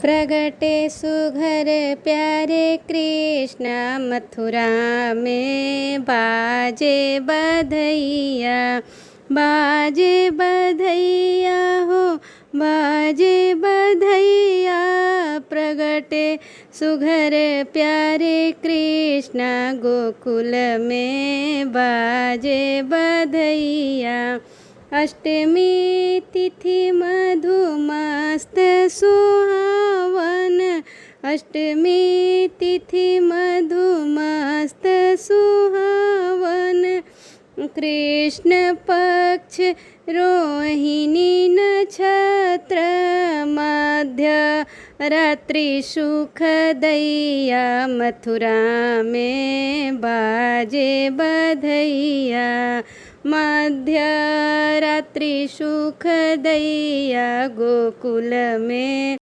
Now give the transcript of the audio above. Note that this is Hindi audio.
प्रगटे सुघर प्यारे कृष्ण मथुरा में बाजे बधैया। बाजे बधैया हो बाजे बधैया। प्रगटे सुघर प्यारे कृष्ण गोकुल में बाजे बधैया। अष्टमी तिथि मधुमस्त सुहावन। अष्टमी तिथि मधुमस्त सुहावन। कृष्ण पक्ष रोहिणी नक्षत्र मध्य रात्रि सुखदैया। मथुरा में बाजे बधैया। मध्य रात्रि सुखदैया गोकुल में